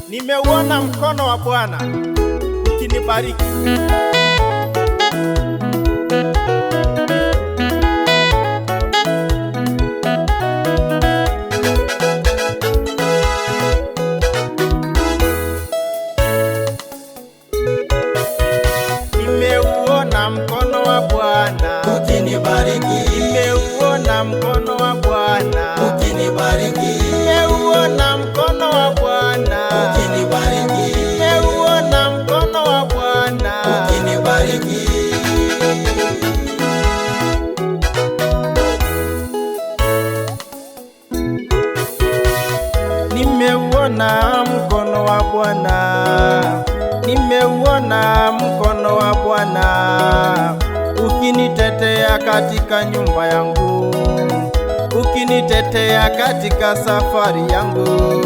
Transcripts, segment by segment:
Nimeuona mkono wa Bwana ukinibariki. Nimeuona mkono wa Bwana ukinibariki, nimeuona mkono wa Bwana ukinibariki, nimeuona mkono wa Bwana ukinibariki, nimeuona mkono wa Bwana ukinibariki. Nimeuona mkono wa Bwana, nimeuona mkono wa Bwana ukinitetea katika nyumba yangu, ukinitetea katika safari yangu.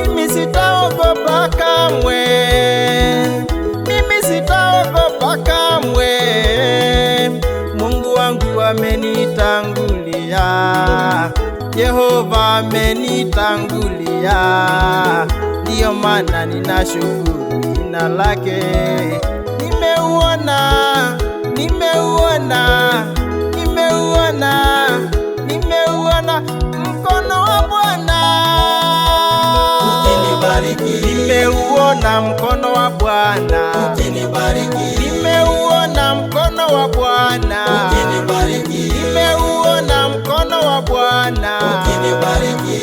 Mimi sitaogopa kamwe, mimi sitaogopa kamwe. Mungu wangu amenitangulia, Yehova amenitangulia, ndiyo maana ninashukuru jina lake. Nimeuona, nimeuona, nimeuona, nimeuona mkono wa Bwana Ukinibariki, nimeuona mkono wa Bwana ukinibariki, nimeuona mkono wa Bwana ukinibariki, nimeuona mkono wa Bwana ukinibariki.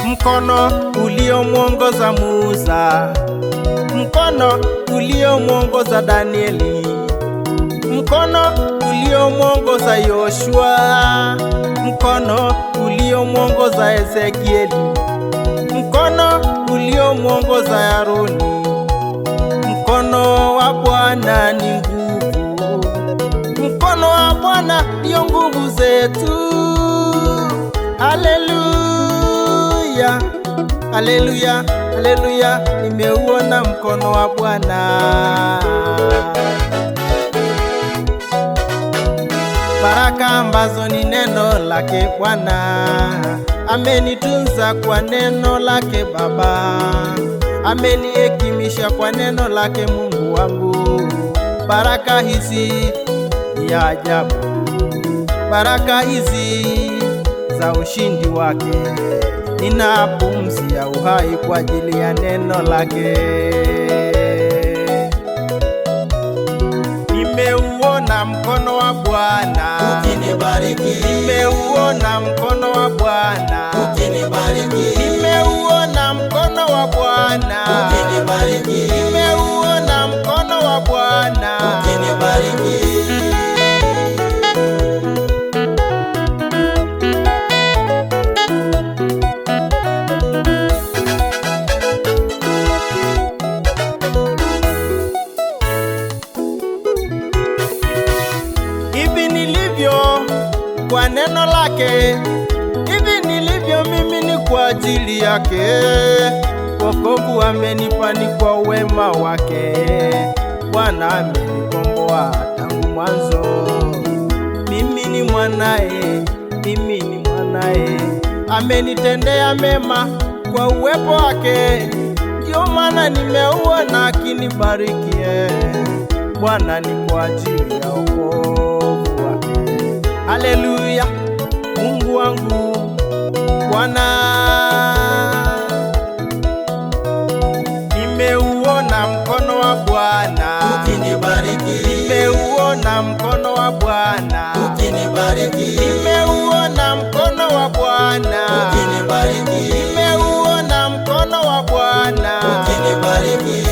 mkono uliomwongoza Musa, mkono uliomwongoza Danieli, mkono uliomwongoza Yoshua, mkono uliomwongoza Ezekieli, mkono uliomwongoza Aroni. Mkono wa Bwana ni nguvu, mkono wa Bwana ndio nguvu zetu. Haleluya, haleluya, haleluya, nimeuona mkono wa Bwana. Baraka ambazo ni neno lake Bwana, amenitunza kwa neno lake Baba, amenihekimisha kwa neno lake Mungu wangu. Baraka hizi ni ajabu, baraka hizi za ushindi wake. Nina pumzi ya uhai kwa ajili ya neno lake. Nimeuona mkono wa Bwana Ukinibariki, nimeuona mkono wa Bwana ukinibariki, nimeuona mkono wa Bwana ukinibariki, nimeuona mkono wa Bwana ukinibariki. Hivi nilivyo kwa neno lake, hivi nilivyo mimi ni kwa ajili yake. Wokovu amenipa ni kwa wema wake. Bwana amenikomboa tangu mwanzo. Mimi ni mwanae, mimi ni mwanae, amenitendea mema kwa uwepo wake. Ndio maana nimeuona akinibariki. Bwana ni kwa ajili ya wokovu wake. Haleluya, Mungu wangu Bwana. Nimeuona mkono wa Bwana, Ukinibariki, nimeuona mkono wa Bwana, ukinibariki, nimeuona mkono wa Bwana, ukinibariki, nimeuona mkono wa Bwana. ukinibariki.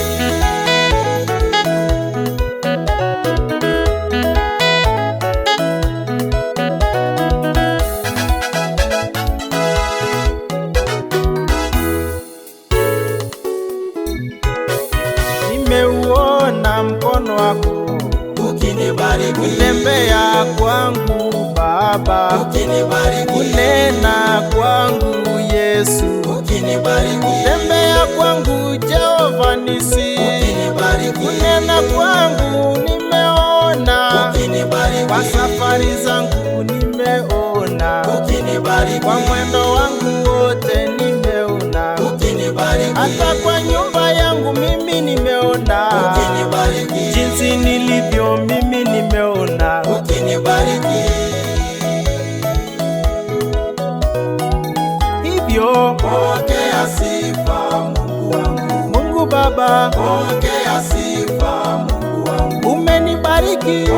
ukinibariki, kunena kwangu Yesu, ukinibariki, tembea kwangu Jehova Nisi, ukinibariki, kunena kwangu nimeona, ukinibariki, kwa safari zangu nimeona, ukinibariki, kwa mwendo wangu wote nimeona, ukinibariki, hata kwa nyumba yangu mimi nimeona, ukinibariki, jinsi nilivyo mimi nimeona. ukinibariki, Hivyo pokea sifa Mungu wangu, Mungu Baba, pokea sifa Mungu wangu, umenibariki